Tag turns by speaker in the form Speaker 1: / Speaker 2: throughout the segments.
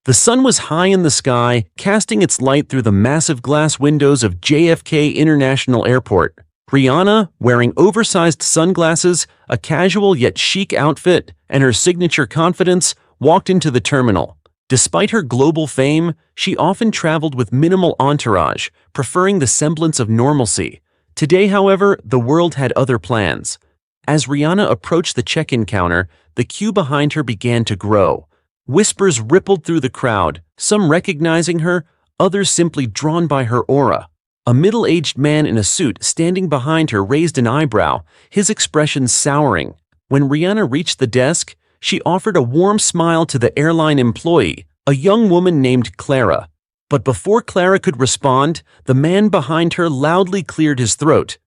Speaker 1: The sun was high in the sky, casting its light through the massive glass windows of JFK International Airport. Rihanna, wearing oversized sunglasses, a casual yet chic outfit, and her signature confidence, walked into the terminal. Despite her global fame, she often traveled with minimal entourage, preferring the semblance of normalcy. Today, however, the world had other plans. As Rihanna approached the check-in counter, the queue behind her began to grow. Whispers rippled through the crowd, some recognizing her, others simply drawn by her aura. A middle-aged man in a suit standing behind her raised an eyebrow, his expression souring. When Rihanna reached the desk, she offered a warm smile to the airline employee, a young woman named Clara. But before Clara could respond, the man behind her loudly cleared his throat.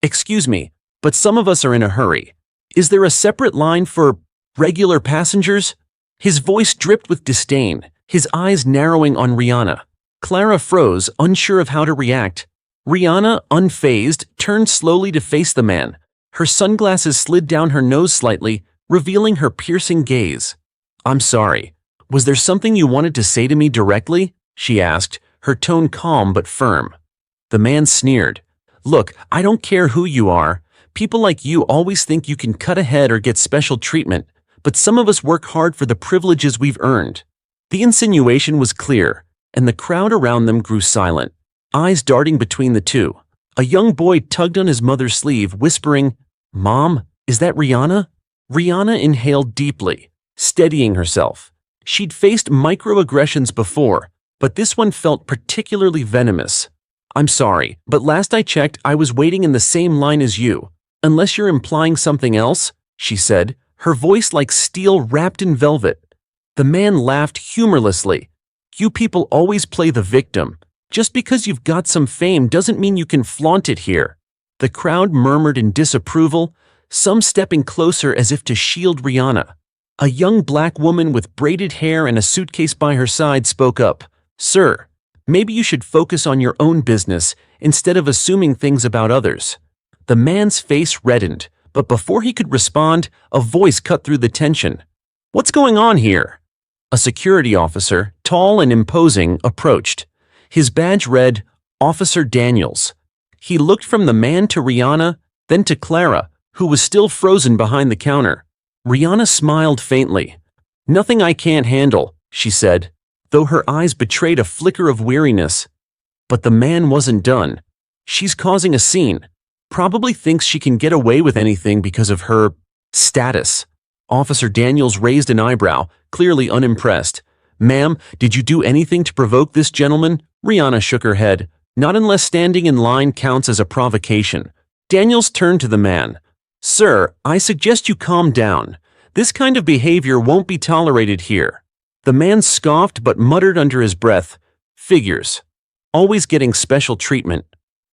Speaker 1: "Excuse me, but some of us are in a hurry. Is there a separate line for regular passengers?" His voice dripped with disdain, his eyes narrowing on Rihanna. Clara froze, unsure of how to react. Rihanna, unfazed, turned slowly to face the man. Her sunglasses slid down her nose slightly, revealing her piercing gaze. "I'm sorry. Was there something you wanted to say to me directly?" she asked, her tone calm but firm. The man sneered. "Look, I don't care who you are. People like you always think you can cut ahead or get special treatment, but some of us work hard for the privileges we've earned." The insinuation was clear, and the crowd around them grew silent, eyes darting between the two. A young boy tugged on his mother's sleeve, whispering, "Mom, is that Rihanna?" Rihanna inhaled deeply, steadying herself. She'd faced microaggressions before, but this one felt particularly venomous. "I'm sorry, but last I checked, I was waiting in the same line as you. Unless you're implying something else," she said, her voice like steel wrapped in velvet. The man laughed humorlessly. "You people always play the victim. Just because you've got some fame doesn't mean you can flaunt it here." The crowd murmured in disapproval, some stepping closer as if to shield Rihanna. A young black woman with braided hair and a suitcase by her side spoke up. "Sir, maybe you should focus on your own business instead of assuming things about others." The man's face reddened, but before he could respond, a voice cut through the tension. "What's going on here?" A security officer, tall and imposing, approached. His badge read, "Officer Daniels." He looked from the man to Rihanna, then to Clara, who was still frozen behind the counter. Rihanna smiled faintly. "Nothing I can't handle," she said, though her eyes betrayed a flicker of weariness. But the man wasn't done. "She's causing a scene. Probably thinks she can get away with anything because of her status." Officer Daniels raised an eyebrow, clearly unimpressed. "Ma'am, did you do anything to provoke this gentleman?" Rihanna shook her head. "Not unless standing in line counts as a provocation." Daniels turned to the man. "Sir, I suggest you calm down. This kind of behavior won't be tolerated here." The man scoffed but muttered under his breath, "Figures. Always getting special treatment."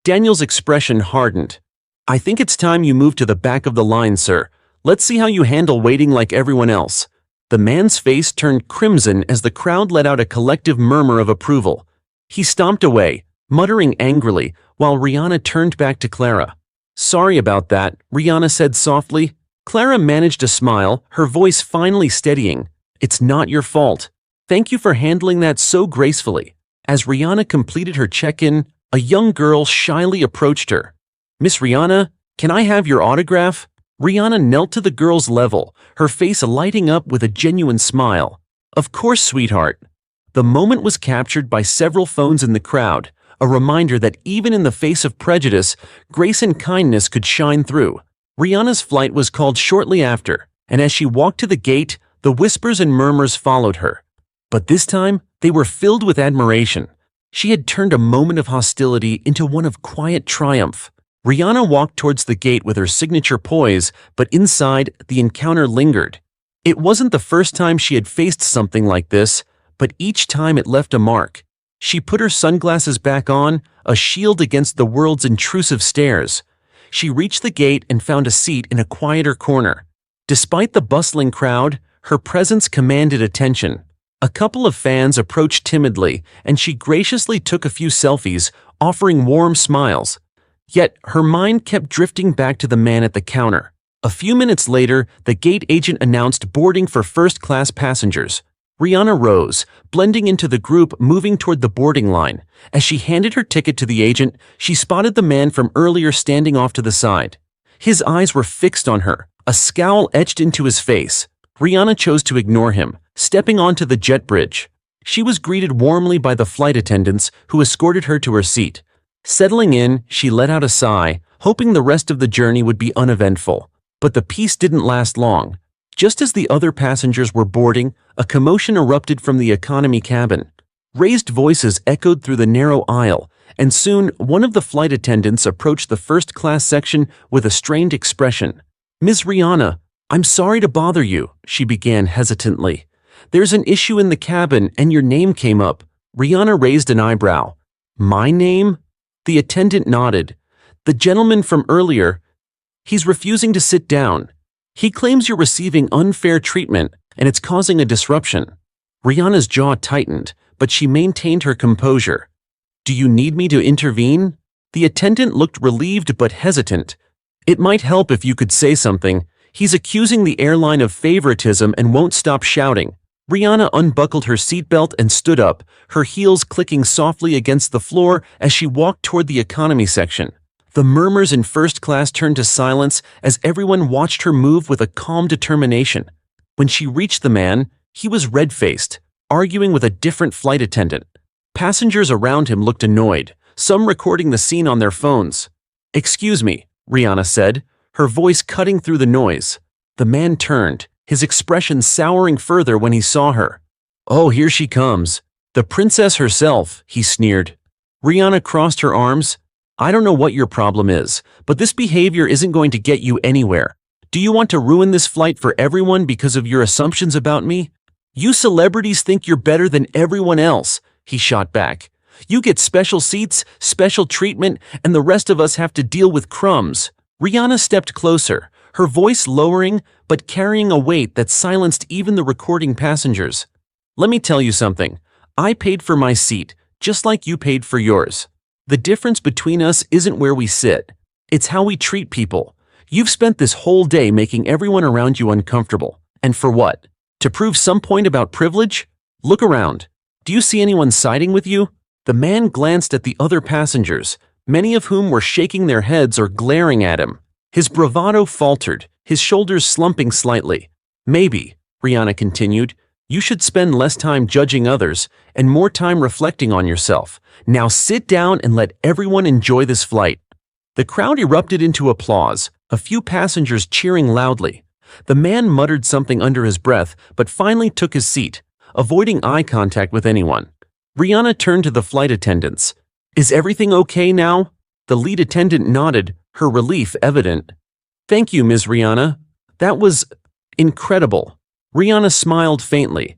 Speaker 1: Daniel's expression hardened. "I think it's time you move to the back of the line, sir. Let's see how you handle waiting like everyone else." The man's face turned crimson as the crowd let out a collective murmur of approval. He stomped away, muttering angrily, while Rihanna turned back to Clara. "Sorry about that," Rihanna said softly. Clara managed a smile, her voice finally steadying. "It's not your fault. Thank you for handling that so gracefully." As Rihanna completed her check-in, a young girl shyly approached her. "Miss Rihanna, can I have your autograph?" Rihanna knelt to the girl's level, her face lighting up with a genuine smile. "Of course, sweetheart." The moment was captured by several phones in the crowd, a reminder that even in the face of prejudice, grace and kindness could shine through. Rihanna's flight was called shortly after, and as she walked to the gate, the whispers and murmurs followed her. But this time, they were filled with admiration. She had turned a moment of hostility into one of quiet triumph. Rihanna walked towards the gate with her signature poise, but inside, the encounter lingered. It wasn't the first time she had faced something like this, but each time it left a mark. She put her sunglasses back on, a shield against the world's intrusive stares. She reached the gate and found a seat in a quieter corner. Despite the bustling crowd, her presence commanded attention. A couple of fans approached timidly, and she graciously took a few selfies, offering warm smiles. Yet, her mind kept drifting back to the man at the counter. A few minutes later, the gate agent announced boarding for first-class passengers. Rihanna rose, blending into the group, moving toward the boarding line. As she handed her ticket to the agent, she spotted the man from earlier standing off to the side. His eyes were fixed on her, a scowl etched into his face. Rihanna chose to ignore him, stepping onto the jet bridge. She was greeted warmly by the flight attendants who escorted her to her seat. Settling in, she let out a sigh, hoping the rest of the journey would be uneventful. But the peace didn't last long. Just as the other passengers were boarding, a commotion erupted from the economy cabin. Raised voices echoed through the narrow aisle, and soon one of the flight attendants approached the first-class section with a strained expression. "Ms. Rihanna, I'm sorry to bother you," she began hesitantly. "There's an issue in the cabin and your name came up." Rihanna raised an eyebrow. "My name?" The attendant nodded. "The gentleman from earlier. He's refusing to sit down. He claims you're receiving unfair treatment and it's causing a disruption." Rihanna's jaw tightened, but she maintained her composure. "Do you need me to intervene?" The attendant looked relieved but hesitant. "It might help if you could say something. He's accusing the airline of favoritism and won't stop shouting." Rihanna unbuckled her seatbelt and stood up, her heels clicking softly against the floor as she walked toward the economy section. The murmurs in first class turned to silence as everyone watched her move with a calm determination. When she reached the man, he was red-faced, arguing with a different flight attendant. Passengers around him looked annoyed, some recording the scene on their phones. "Excuse me," Rihanna said, her voice cutting through the noise. The man turned, his expression souring further when he saw her. "Oh, here she comes. The princess herself," he sneered. Rihanna crossed her arms. "I don't know what your problem is, but this behavior isn't going to get you anywhere. Do you want to ruin this flight for everyone because of your assumptions about me? You celebrities think you're better than everyone else," he shot back. "You get special seats, special treatment, and the rest of us have to deal with crumbs." Rihanna stepped closer, her voice lowering but carrying a weight that silenced even the recording passengers. "Let me tell you something. I paid for my seat, just like you paid for yours. The difference between us isn't where we sit. It's how we treat people. You've spent this whole day making everyone around you uncomfortable. And for what? To prove some point about privilege? Look around. Do you see anyone siding with you?" The man glanced at the other passengers, many of whom were shaking their heads or glaring at him. His bravado faltered, his shoulders slumping slightly. "Maybe," Rihanna continued, "you should spend less time judging others and more time reflecting on yourself. Now sit down and let everyone enjoy this flight." The crowd erupted into applause, a few passengers cheering loudly. The man muttered something under his breath but finally took his seat, avoiding eye contact with anyone. Rihanna turned to the flight attendants. "Is everything okay now?" The lead attendant nodded, her relief evident. "Thank you, Ms. Rihanna. That was incredible." Rihanna smiled faintly.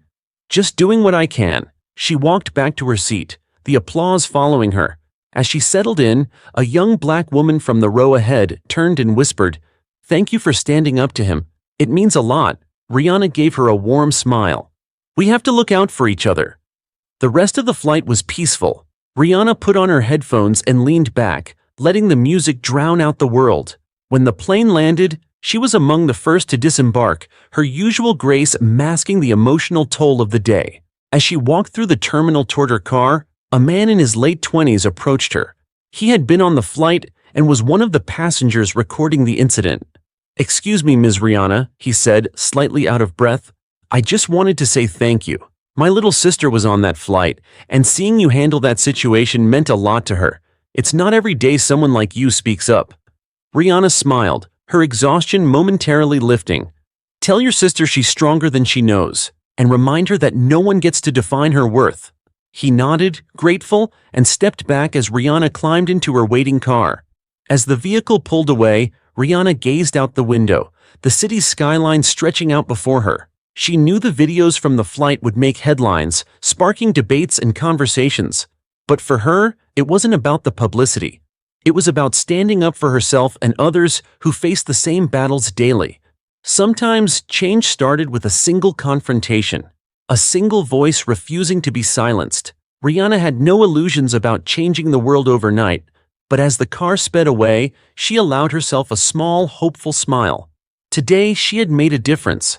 Speaker 1: "Just doing what I can." She walked back to her seat, the applause following her. As she settled in, a young black woman from the row ahead turned and whispered, "Thank you for standing up to him. It means a lot." Rihanna gave her a warm smile. "We have to look out for each other." The rest of the flight was peaceful. Rihanna put on her headphones and leaned back, letting the music drown out the world. When the plane landed, she was among the first to disembark, her usual grace masking the emotional toll of the day. As she walked through the terminal toward her car, a man in his late 20s approached her. He had been on the flight and was one of the passengers recording the incident. "Excuse me, Ms. Rihanna," he said, slightly out of breath. "I just wanted to say thank you. My little sister was on that flight, and seeing you handle that situation meant a lot to her. It's not every day someone like you speaks up." Rihanna smiled, her exhaustion momentarily lifting. "Tell your sister she's stronger than she knows, and remind her that no one gets to define her worth." He nodded, grateful, and stepped back as Rihanna climbed into her waiting car. As the vehicle pulled away, Rihanna gazed out the window, the city's skyline stretching out before her. She knew the videos from the flight would make headlines, sparking debates and conversations. But for her, it wasn't about the publicity. It was about standing up for herself and others who face the same battles daily. Sometimes change started with a single confrontation, a single voice refusing to be silenced. Rihanna had no illusions about changing the world overnight, but as the car sped away, she allowed herself a small, hopeful smile. Today, she had made a difference.